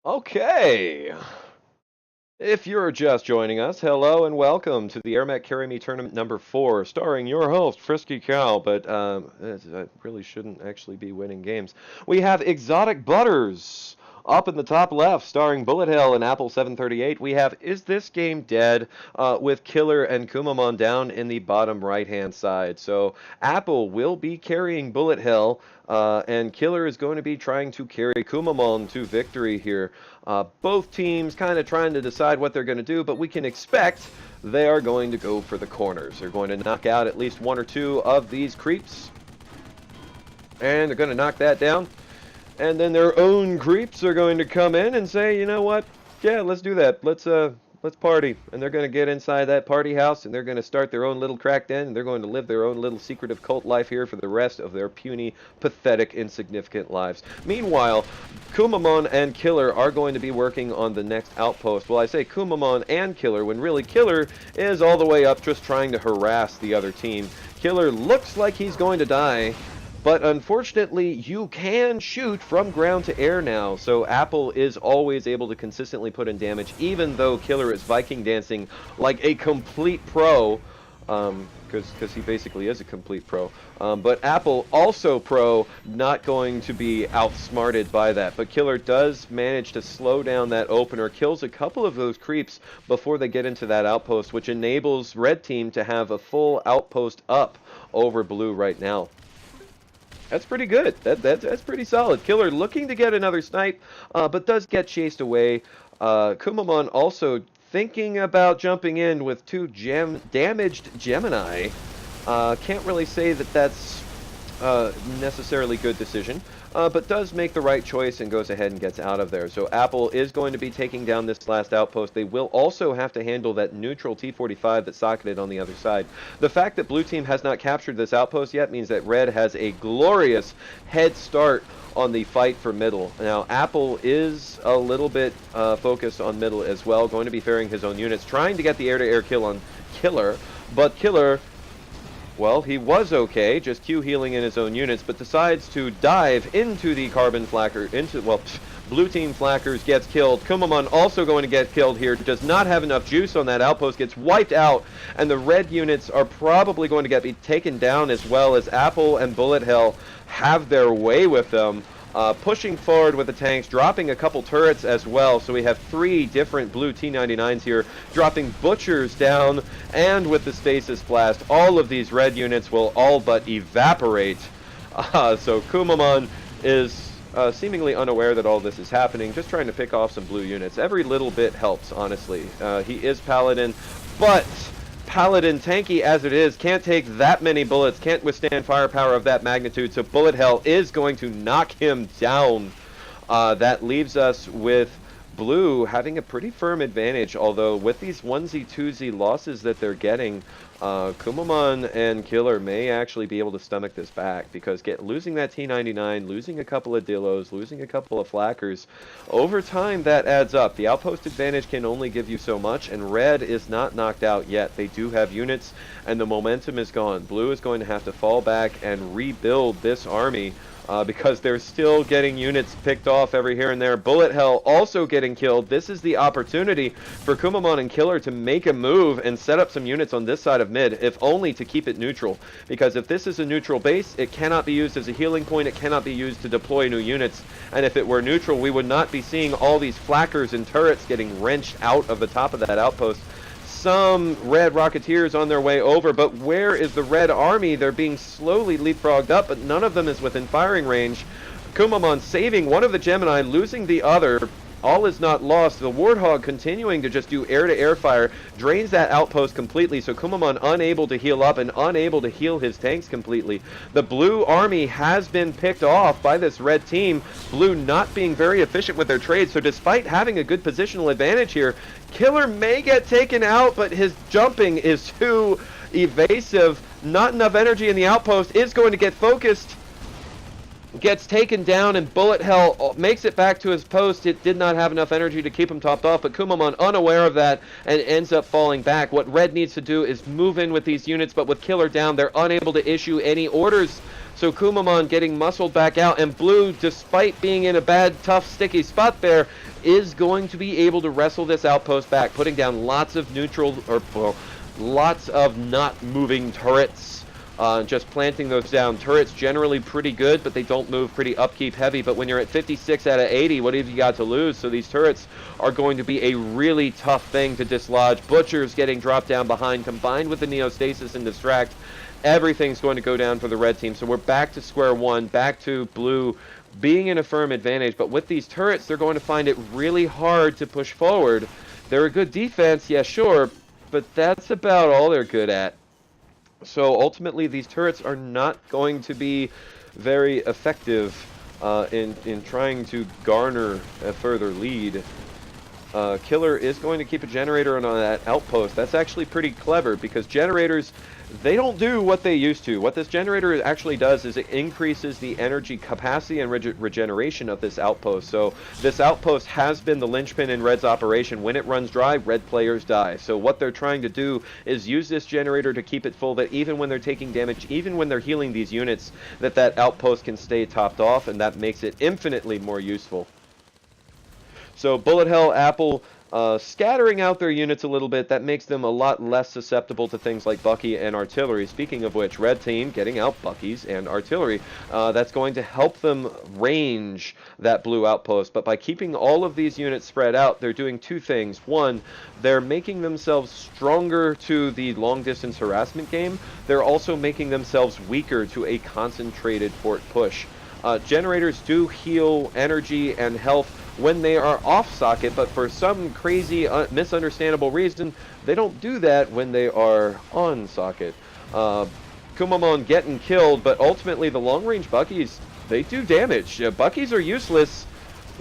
Okay. If you're just joining us, hello and welcome to the Airmech Carry Me Tournament number 4, starring your host, Frisky Cow, but I really shouldn't actually be winning games. We have Exotic Butters up in the top left, starring BulletH3ll and Apple738. We have Is This Game Dead with Killer and KUMAMON down in the bottom right-hand side. So Apple will be carrying BulletH3ll, and Killer is going to be trying to carry KUMAMON to victory here. Both teams kind of trying to decide what they're going to do, but we can expect they are going to go for the corners. They're going to knock out at least one or two of these creeps, and they're going to knock that down. And then their own creeps are going to come in and say, you know what? Yeah, let's do that. Let's party. And they're going to get inside that party house, and they're going to start their own little crack den, and they're going to live their own little secretive cult life here for the rest of their puny, pathetic, insignificant lives. Meanwhile, KUMAMON and Killer are going to be working on the next outpost. Well, I say KUMAMON and Killer, when really Killer is all the way up just trying to harass the other team. Killer looks like he's going to die, but unfortunately, you can shoot from ground to air now, so Apple is always able to consistently put in damage, even though Killer is Viking dancing like a complete pro, because he basically is a complete pro. But Apple, also pro, not going to be outsmarted by that. But Killer does manage to slow down that opener, kills a couple of those creeps before they get into that outpost, which enables Red Team to have a full outpost up over Blue right now. That's pretty good. That's pretty solid. Killer looking to get another snipe, but does get chased away. KUMAMON also thinking about jumping in with two damaged Gemini. Can't really say that that's necessarily good decision, but does make the right choice and goes ahead and gets out of there. So Apple is going to be taking down this last outpost. They will also have to handle that neutral T-45 that socketed on the other side. The fact that Blue Team has not captured this outpost yet means that Red has a glorious head start on the fight for middle. Now, Apple is a little bit focused on middle as well, going to be ferrying his own units, trying to get the air-to-air kill on Killer, but Killer, well, he was okay, just Q healing in his own units, but decides to dive into the carbon flacker, Blue Team flackers, gets killed. KUMAMON also going to get killed here, does not have enough juice on that outpost, gets wiped out, and the red units are probably going to be taken down as well, as Apple and BulletH3ll have their way with them. Pushing forward with the tanks, dropping a couple turrets as well, so we have three different blue T-99s here, dropping butchers down, and with the stasis blast, all of these red units will all but evaporate. So KUMAMON is seemingly unaware that all this is happening, just trying to pick off some blue units. Every little bit helps, honestly. He is Paladin, but Paladin, tanky as it is, can't take that many bullets, can't withstand firepower of that magnitude, so BulletH3ll is going to knock him down. That leaves us with Blue having a pretty firm advantage, although with these onesie-twosie losses that they're getting, KUMAMON and Killer may actually be able to stomach this back, because losing that T-99, losing a couple of Dillos, losing a couple of Flackers, over time that adds up. The outpost advantage can only give you so much, and Red is not knocked out yet. They do have units, and the momentum is gone. Blue is going to have to fall back and rebuild this army, because they're still getting units picked off every here and there. BulletH3ll also getting killed. This is the opportunity for KUMAMON and Killer to make a move and set up some units on this side of mid, if only to keep it neutral. Because if this is a neutral base, it cannot be used as a healing point, it cannot be used to deploy new units. And if it were neutral, we would not be seeing all these flackers and turrets getting wrenched out of the top of that outpost. Some red Rocketeers on their way over, but where is the red army? They're being slowly leapfrogged up, but none of them is within firing range. KUMAMON saving one of the Gemini, losing the other. All is not lost. The Warthog continuing to just do air-to-air fire, drains that outpost completely, so KUMAMON unable to heal up and unable to heal his tanks completely. The blue army has been picked off by this red team, Blue not being very efficient with their trades, so despite having a good positional advantage here, Killer may get taken out, but his jumping is too evasive. Not enough energy in the outpost, is going to get focused. Gets taken down, and BulletH3ll makes it back to his post. It did not have enough energy to keep him topped off, but KUMAMON unaware of that and ends up falling back. What Red needs to do is move in with these units, but with Killer down, they're unable to issue any orders So KUMAMON getting muscled back out, and Blue, despite being in a bad, tough, sticky spot there, is going to be able to wrestle this outpost back, putting down lots of neutral, or well, lots of not moving turrets. Just planting those down. Turrets generally pretty good, but they don't move, pretty upkeep heavy. But when you're at 56 out of 80, what have you got to lose? So these turrets are going to be a really tough thing to dislodge. Butchers getting dropped down behind, combined with the Neostasis and Distract. Everything's going to go down for the red team. So we're back to square one, back to Blue being in a firm advantage. But with these turrets, they're going to find it really hard to push forward. They're a good defense, yeah, sure, but that's about all they're good at. So ultimately, these turrets are not going to be very effective in trying to garner a further lead. Killer is going to keep a generator on that outpost. That's actually pretty clever, because generators, they don't do what they used to. What this generator actually does is it increases the energy capacity and regeneration of this outpost. So this outpost has been the linchpin in Red's operation. When it runs dry, Red players die. So what they're trying to do is use this generator to keep it full, that even when they're taking damage, even when they're healing these units, that outpost can stay topped off, and that makes it infinitely more useful. So BulletH3ll, Apple, scattering out their units a little bit, that makes them a lot less susceptible to things like Bucky and artillery. Speaking of which, red team getting out Buckies and artillery, that's going to help them range that blue outpost. But by keeping all of these units spread out, they're doing two things. One, they're making themselves stronger to the long-distance harassment game. They're also making themselves weaker to a concentrated fort push. Generators do heal energy and health when they are off socket, but for some crazy, misunderstandable reason, they don't do that when they are on socket. KUMAMON getting killed, but ultimately the long-range Buckies, they do damage. Buckies are useless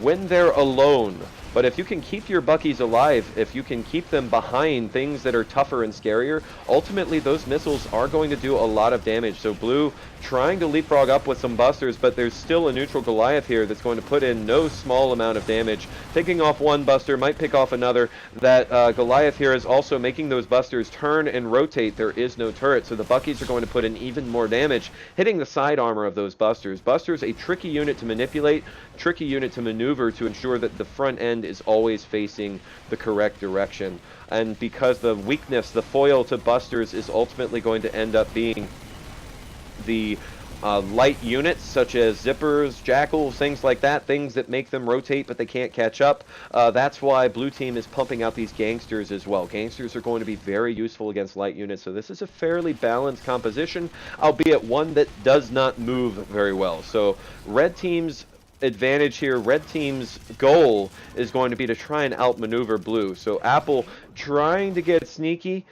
when they're alone. But if you can keep your Buckies alive, if you can keep them behind things that are tougher and scarier, ultimately those missiles are going to do a lot of damage. So Blue trying to leapfrog up with some busters, but there's still a neutral Goliath here that's going to put in no small amount of damage. Picking off one buster, might pick off another. That Goliath here is also making those busters turn and rotate. There is no turret, so the Buckies are going to put in even more damage, hitting the side armor of those busters. Busters, a tricky unit to manipulate, tricky unit to maneuver to ensure that the front end is always facing the correct direction. And because the weakness, the foil to busters, is ultimately going to end up being the light units, such as zippers, jackals, things like that, things that make them rotate but they can't catch up. That's why Blue Team is pumping out these gangsters as well. Gangsters are going to be very useful against light units, so this is a fairly balanced composition, albeit one that does not move very well. So Red Team's advantage here, Red Team's goal is going to be to try and outmaneuver Blue. So Apple trying to get sneaky,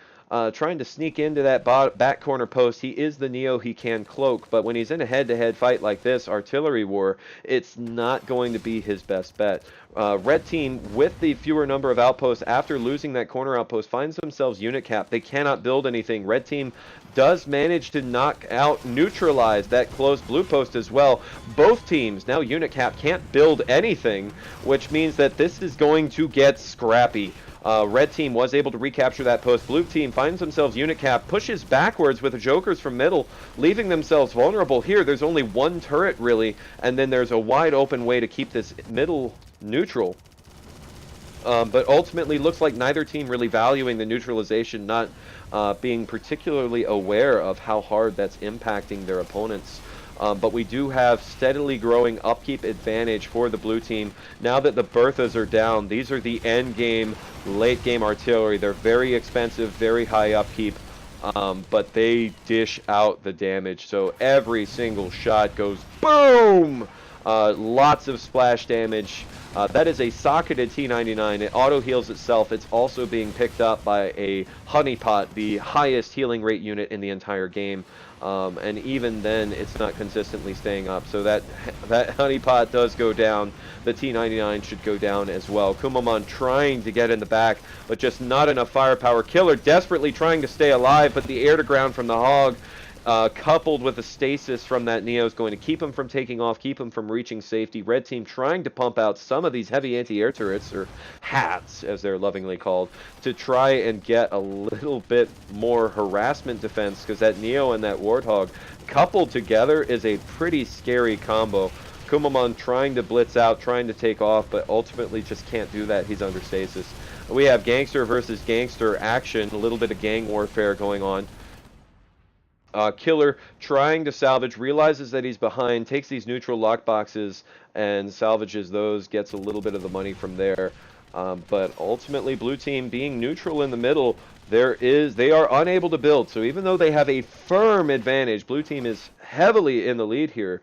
trying to sneak into that back corner post. He is the Neo, he can cloak, but when he's in a head-to-head fight like this, artillery war, it's not going to be his best bet. Red Team, with the fewer number of outposts, after losing that corner outpost, finds themselves unit capped. They cannot build anything. Red Team does manage to knock out, neutralize that closed blue post as well. Both teams, now unit capped, can't build anything, which means that this is going to get scrappy. Red Team was able to recapture that post. Blue Team finds themselves unit cap, pushes backwards with the Jokers from middle, leaving themselves vulnerable here. There's only one turret, really, and then there's a wide open way to keep this middle neutral. But ultimately, looks like neither team really valuing the neutralization, not being particularly aware of how hard that's impacting their opponents. But we do have steadily growing upkeep advantage for the Blue Team. Now that the Berthas are down, these are the end game, late game artillery. They're very expensive, very high upkeep, but they dish out the damage. So every single shot goes boom! Lots of splash damage. That is a socketed T99. It auto heals itself. It's also being picked up by a honeypot, the highest healing rate unit in the entire game. And even then, it's not consistently staying up. So that honeypot does go down. The T99 should go down as well. KUMAMON trying to get in the back, but just not enough firepower. Killer desperately trying to stay alive, but the air to ground from the Hog coupled with the stasis from that Neo is going to keep him from taking off, keep him from reaching safety. Red team trying to pump out some of these heavy anti-air turrets, or hats as they're lovingly called, to try and get a little bit more harassment defense, because that Neo and that Warthog coupled together is a pretty scary combo. KUMAMON trying to blitz out, trying to take off, but ultimately just can't do that. He's under stasis. We have gangster versus gangster action, a little bit of gang warfare going on. Killer trying to salvage, realizes that he's behind, takes these neutral lockboxes and salvages those, gets a little bit of the money from there. But ultimately, blue team being neutral in the middle, they are unable to build. So even though they have a firm advantage, blue team is heavily in the lead here.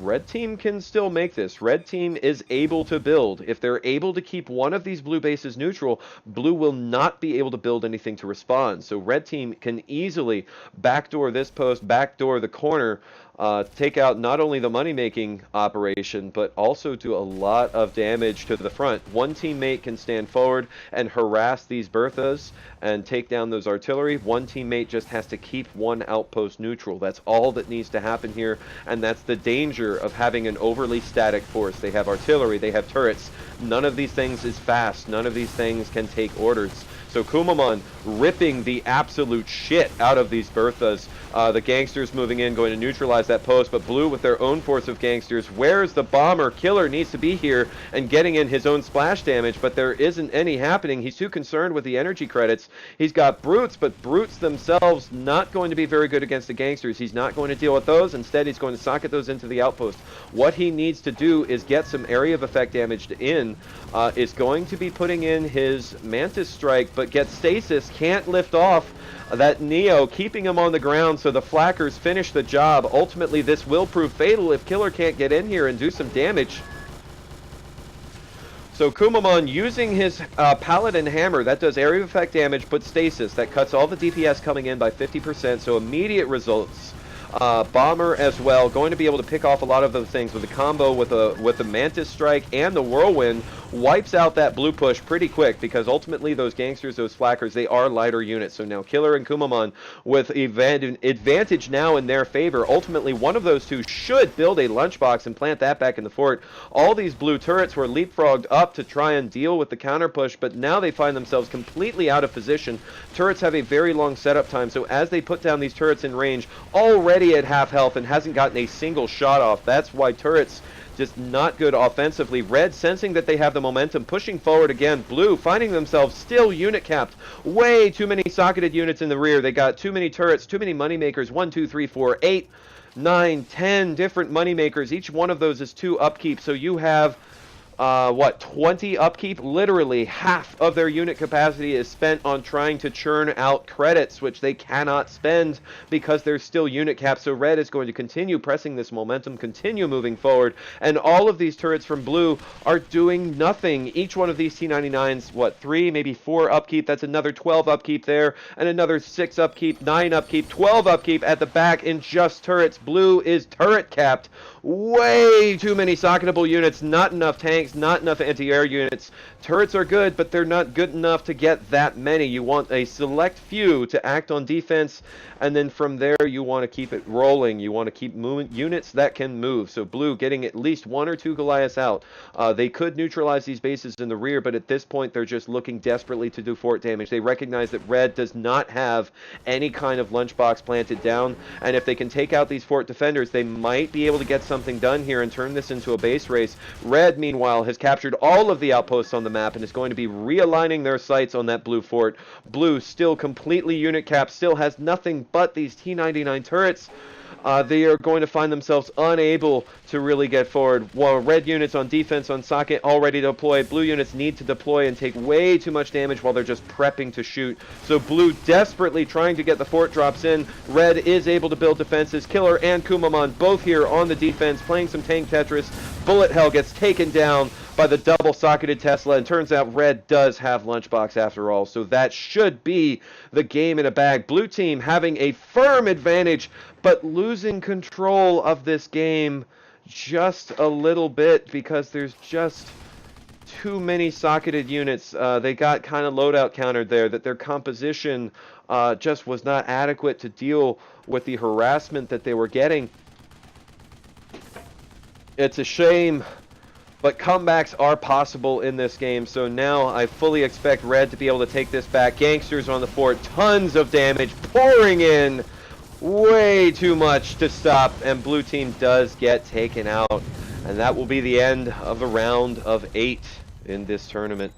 Red team can still make this. Red team is able to build. If they're able to keep one of these blue bases neutral, blue will not be able to build anything to respond. So red team can easily backdoor this post, backdoor the corner, take out not only the money-making operation, but also do a lot of damage to the front. One teammate can stand forward and harass these Berthas and take down those artillery. One teammate just has to keep one outpost neutral. That's all that needs to happen here, and that's the danger of having an overly static force. They have artillery, they have turrets. None of these things is fast. None of these things can take orders. So KUMAMON ripping the absolute shit out of these Berthas. The gangsters moving in, going to neutralize that post, but blue with their own force of gangsters. Where's the bomber? Killer needs to be here and getting in his own splash damage, but there isn't any happening. He's too concerned with the energy credits. He's got brutes, but brutes themselves not going to be very good against the gangsters. He's not going to deal with those. Instead, he's going to socket those into the outpost. What he needs to do is get some area of effect damage in. Is going to be putting in his Mantis Strike, but gets stasis, can't lift off that Neo, keeping him on the ground, so the flackers finish the job. Ultimately, this will prove fatal if Killer can't get in here and do some damage. So KUMAMON using his Paladin Hammer, that does area of effect damage, but stasis, that cuts all the DPS coming in by 50%, so immediate results. Bomber as well, going to be able to pick off a lot of those things with a combo with the Mantis Strike and the Whirlwind. Wipes out that blue push pretty quick, because ultimately those gangsters, those flackers, they are lighter units. So now Killer and KUMAMON with advantage now in their favor. Ultimately, one of those two should build a lunchbox and plant that back in the fort. All these blue turrets were leapfrogged up to try and deal with the counter push, but now they find themselves completely out of position. Turrets have a very long setup time, so as they put down these turrets in range, already at half health and hasn't gotten a single shot off. That's why turrets just not good offensively. Red sensing that they have the momentum, pushing forward again. Blue finding themselves still unit capped. Way too many socketed units in the rear. They got too many turrets, too many money makers. 1, 2, 3, 4, 8, 9, 10 different money makers. Each one of those is 2 upkeep. So you have 20 upkeep? Literally half of their unit capacity is spent on trying to churn out credits, which they cannot spend because they're still unit capped. So red is going to continue pressing this momentum, continue moving forward, and all of these turrets from blue are doing nothing. Each one of these T99s, 3, maybe 4 upkeep? That's another 12 upkeep there, and another 6 upkeep, 9 upkeep, 12 upkeep at the back in just turrets. Blue is turret capped. Way too many socketable units, not enough tanks, not enough anti-air units. Turrets are good, but they're not good enough to get that many. You want a select few to act on defense, and then from there you want to keep it rolling. You want to keep units that can move. So blue getting at least 1 or 2 Goliaths out. They could neutralize these bases in the rear, but at this point they're just looking desperately to do fort damage. They recognize that red does not have any kind of lunchbox planted down, and if they can take out these fort defenders, they might be able to get something done here and turn this into a base race. Red, meanwhile, has captured all of the outposts on the map and is going to be realigning their sights on that blue fort. Blue still completely unit capped, still has nothing but these T99 turrets. They are going to find themselves unable to really get forward. While red units on defense on socket already deployed, blue units need to deploy and take way too much damage while they're just prepping to shoot. So blue desperately trying to get the fort drops in. Red is able to build defenses. Killer and KUMAMON both here on the defense, playing some tank Tetris. BulletH3ll gets taken down by the double-socketed Tesla, and turns out red does have lunchbox after all, so that should be the game in a bag. Blue team having a firm advantage, but losing control of this game just a little bit because there's just too many socketed units. They got kind of loadout countered there, that their composition just was not adequate to deal with the harassment that they were getting. It's a shame, but comebacks are possible in this game, so now I fully expect Red to be able to take this back. Gangsters on the fort, tons of damage pouring in, way too much to stop, and blue team does get taken out, and that will be the end of a round of 8 in this tournament.